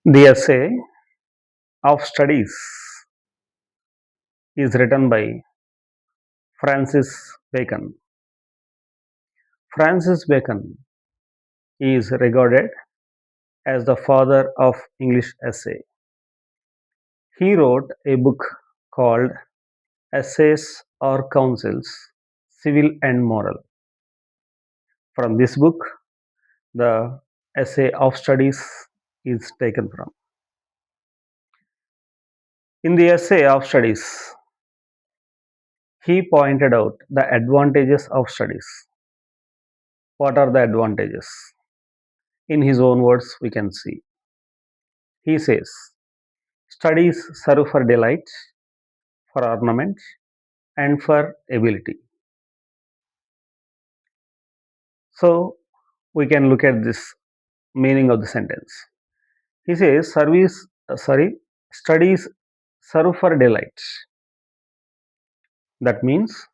The essay of studies is written by Francis Bacon. Francis Bacon is regarded as the father of English essay. He wrote a book called Essays or Counsels, Civil and Moral. From this book, the essay of studies is taken from. In the essay of studies, he pointed out the advantages of studies. What are the advantages? In his own words, we can see. He says, studies serve for delight, for ornament, and for ability. So, we can look at this meaning of the sentence. He says, studies serve for delight. That means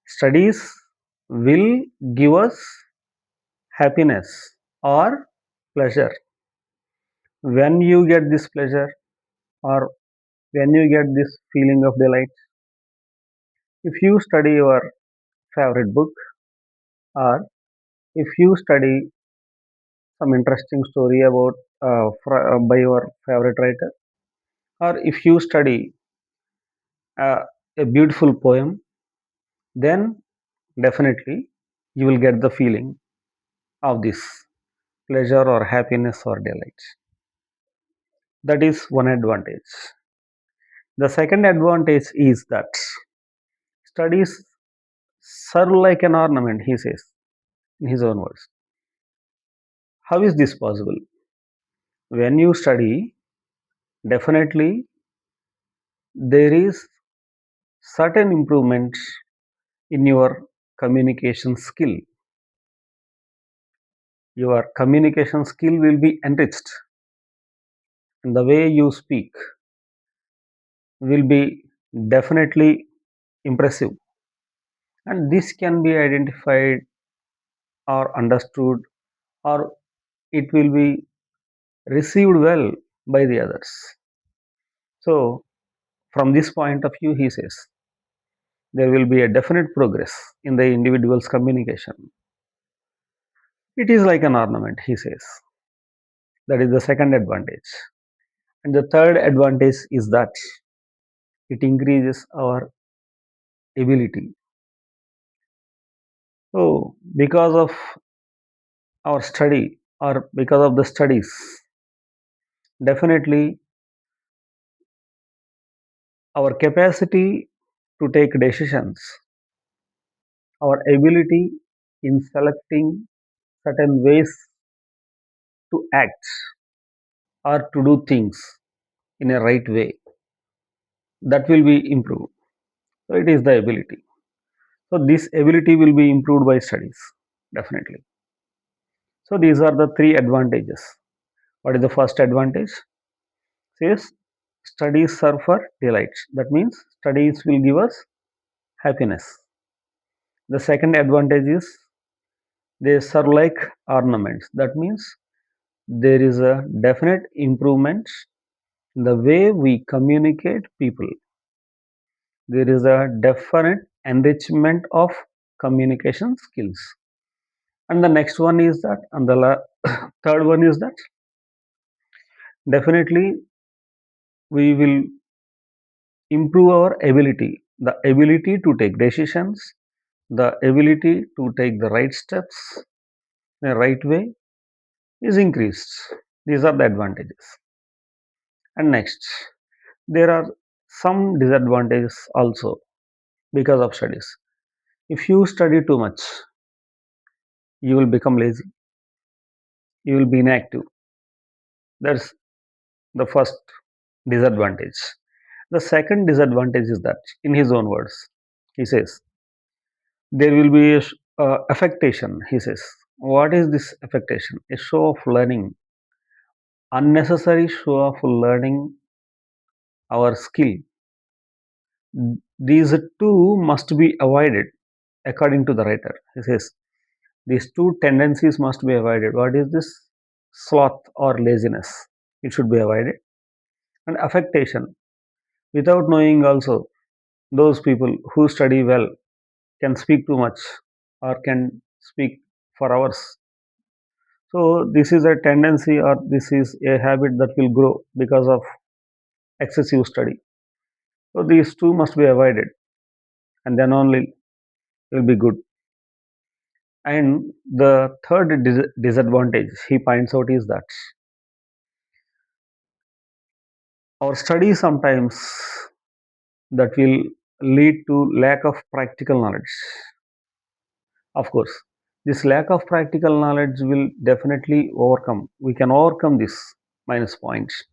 studies will give us happiness or pleasure. When you get this pleasure or when you get this feeling of delight, if you study your favorite book or if you study some interesting story about by your favorite writer, or if you study uh, a beautiful poem, then definitely you will get the feeling of this pleasure or happiness or delight. That is one advantage. The second advantage is that studies serve like an ornament, he says in his own words. How is this possible? When you study, definitely there is certain improvement in your communication skill. Your communication skill will be enriched, and the way you speak will be definitely impressive. And this can be identified or understood, or it will be received well by the others. So, from this point of view, he says there will be a definite progress in the individual's communication. It is like an ornament, he says. That is the second advantage. And the third advantage is that it increases our ability. So, because of our study or because of the studies, definitely our capacity to take decisions, our ability in selecting certain ways to act or to do things in a right way, that will be improved. So, it is the ability. So, this ability will be improved by studies, definitely. So, these are the three advantages. What is the first advantage? Says studies serve for delight. That means studies will give us happiness. The second advantage is they serve like ornaments. That means there is a definite improvement in the way we communicate people. There is a definite enrichment of communication skills. And the next one is that, and the third one is that definitely we will improve our ability to take decisions, the ability to take the right steps in the right way is increased. These are the advantages. And next, there are some disadvantages also because of studies. If you study too much, you will become lazy, you will be inactive. That's the first disadvantage. The second disadvantage is that, in his own words, he says, there will be a affectation. He says, what is this affectation? A show of learning, unnecessary show of learning our skill. These two must be avoided, according to the writer. He says, these two tendencies must be avoided. What is this? Sloth or laziness. it should be avoided. And affectation, without knowing also, those people who study well can speak too much or can speak for hours. So this is a tendency or this is a habit that will grow because of excessive study. So these two must be avoided, and then only will be good. And the third disadvantage he points out is that our study sometimes that will lead to lack of practical knowledge. Of course, this lack of practical knowledge will definitely overcome. We can overcome this minus points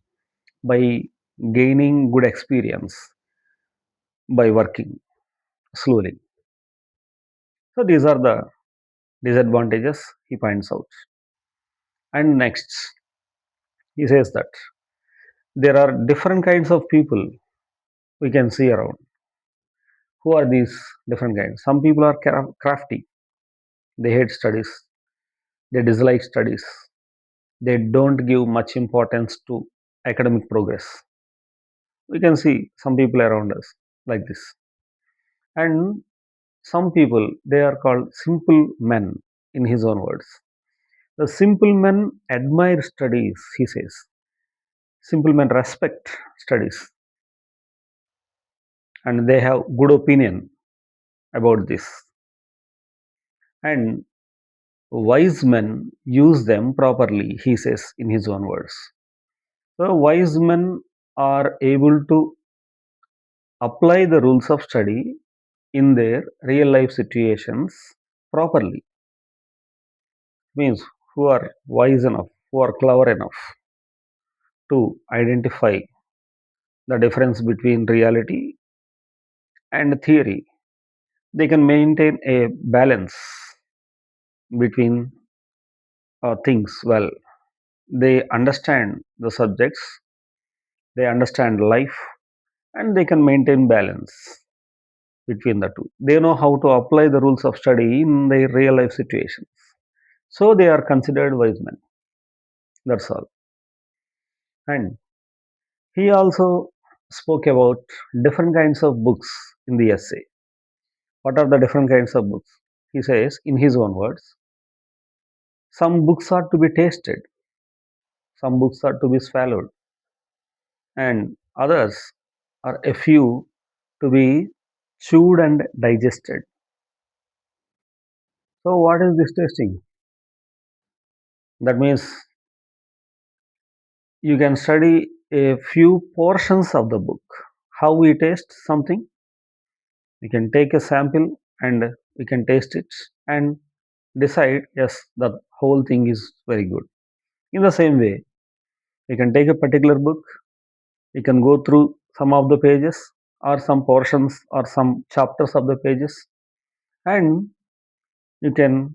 by gaining good experience by working slowly. So these are the disadvantages he points out. And next, he says that there are different kinds of people we can see around. Who are these different kinds? Some people are crafty. They hate studies. They dislike studies. They don't give much importance to academic progress. We can see some people around us like this. And some people, they are called simple men in his own words. The simple men admire studies, he says. Simple men respect studies and they have good opinion about this. And wise men use them properly, he says in his own words. So wise men are able to apply the rules of study in their real life situations properly. Means who are wise enough, who are clever enough to identify the difference between reality and theory. They can maintain a balance between things well. They understand the subjects, they understand life, and they can maintain balance between the two. They know how to apply the rules of study in their real life situations. So they are considered wise men. That's all. And he also spoke about different kinds of books in the essay. What are the different kinds of books? He says, in his own words, some books are to be tasted, some books are to be swallowed, and others are a few to be chewed and digested. So, what is this tasting? That means you can study a few portions of the book. How we taste something, we can take a sample and we can taste it and decide, yes, the whole thing is very good. In the same way, we can take a particular book, we can go through some of the pages or some portions or some chapters of the pages, and you can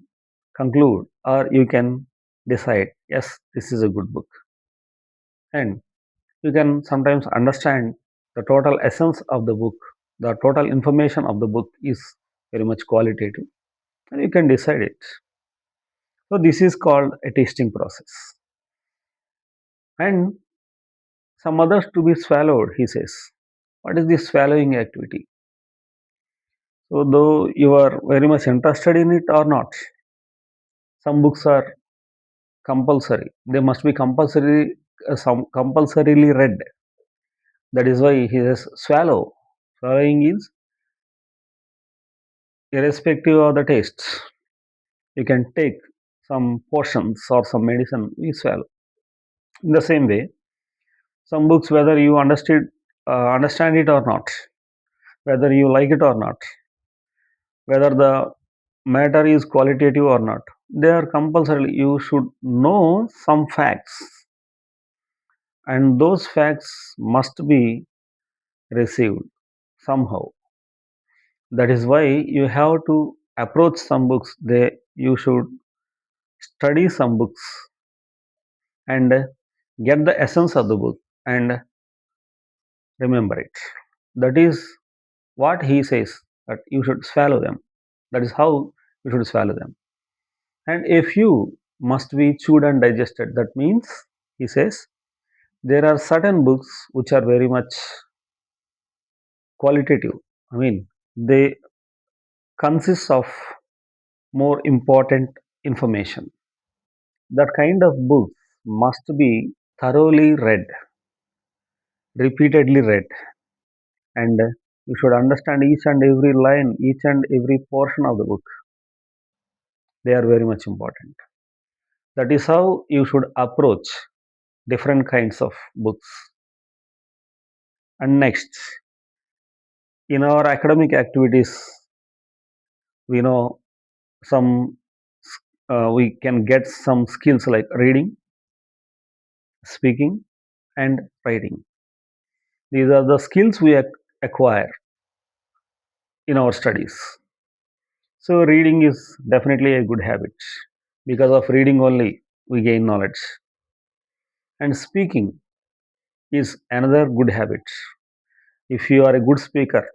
conclude or you can decide, yes, this is a good book. And you can sometimes understand the total essence of the book, the total information of the book is very much qualitative, and you can decide it. So this is called a tasting process. And some others to be swallowed, he says. What is this swallowing activity? So though you are very much interested in it or not, some books are compulsory. They must be some compulsorily read. That is why he says swallow. Swallowing is irrespective of the taste. You can take some portions or some medicine, we swallow. In the same way, some books, whether you understand it or not, whether you like it or not, whether the matter is qualitative or not, they are compulsory. You should know some facts, and those facts must be received somehow. That is why you have to approach some books. You should study some books and get the essence of the book and remember it. That is what he says, that you should swallow them. That is how you should swallow them. And a few must be chewed and digested. That means, he says, There are certain books which are very much qualitative. I mean, they consist of more important information. That kind of books must be thoroughly read, repeatedly read, and you should understand each and every line, each and every portion of the book. They are very much important. That is how you should approach different kinds of books. And next, in our academic activities, we know some we can get some skills like reading, speaking, and writing. These are the skills we acquire in our studies. So reading is definitely a good habit. Because of reading only, we gain knowledge. And speaking is another good habit. If you are a good speaker,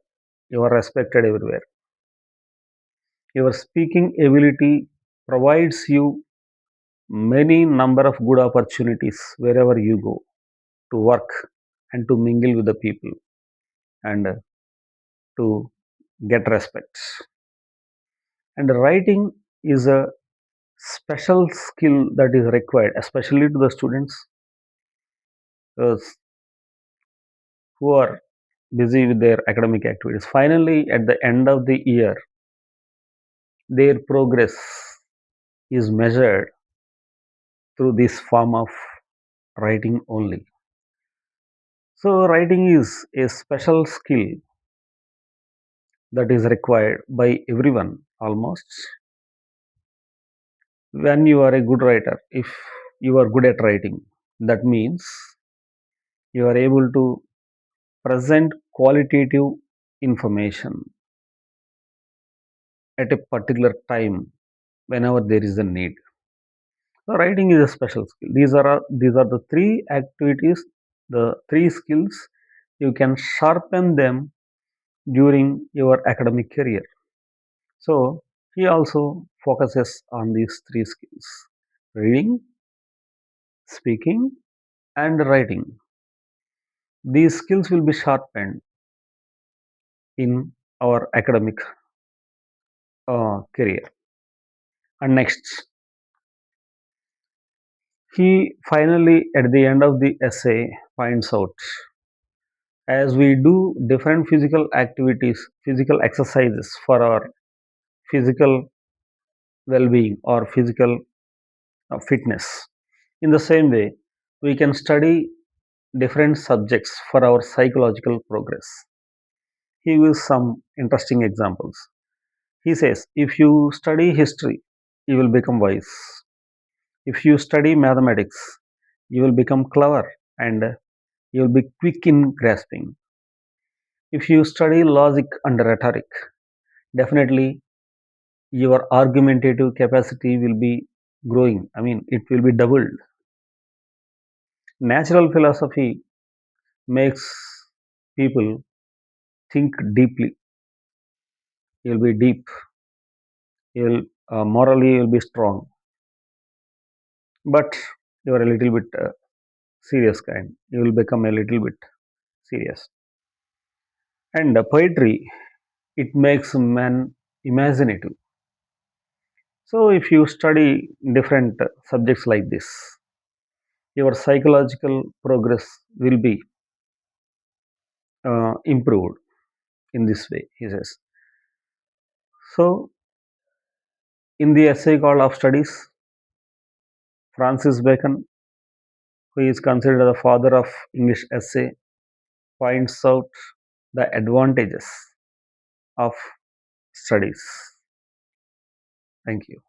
you are respected everywhere. Your speaking ability provides you many number of good opportunities wherever you go to work and to mingle with the people and to get respect. And writing is a special skill that is required, especially to the students uh, who are busy with their academic activities. Finally, at the end of the year, their progress is measured through this form of writing only. So, writing is a special skill that is required by everyone almost. When you are a good writer, if you are good at writing, that means you are able to present qualitative information at a particular time whenever there is a need. So writing is a special skill. These are the three activities, the three skills you can sharpen them during your academic career. So he also focuses on these three skills: reading, speaking, and writing. These skills will be sharpened in our academic career. And next, he finally, at the end of the essay, finds out as we do different physical activities, physical exercises for our physical well being or physical fitness. In the same way, we can study different subjects for our psychological progress. He gives some interesting examples. He says, if you study history, you will become wise. If you study mathematics, you will become clever and you will be quick in grasping. If you study logic and rhetoric, definitely your argumentative capacity will be growing. I mean, it will be doubled. Natural philosophy makes people think deeply. You'll be deep. You'll morally you'll be strong, but you are a little bit serious kind. You will become a little bit serious. And poetry, it makes man imaginative. So if you study different subjects like this, your psychological progress will be improved in this way, he says. So, in the essay called Of Studies, Francis Bacon, who is considered the father of English essay, points out the advantages of studies. Thank you.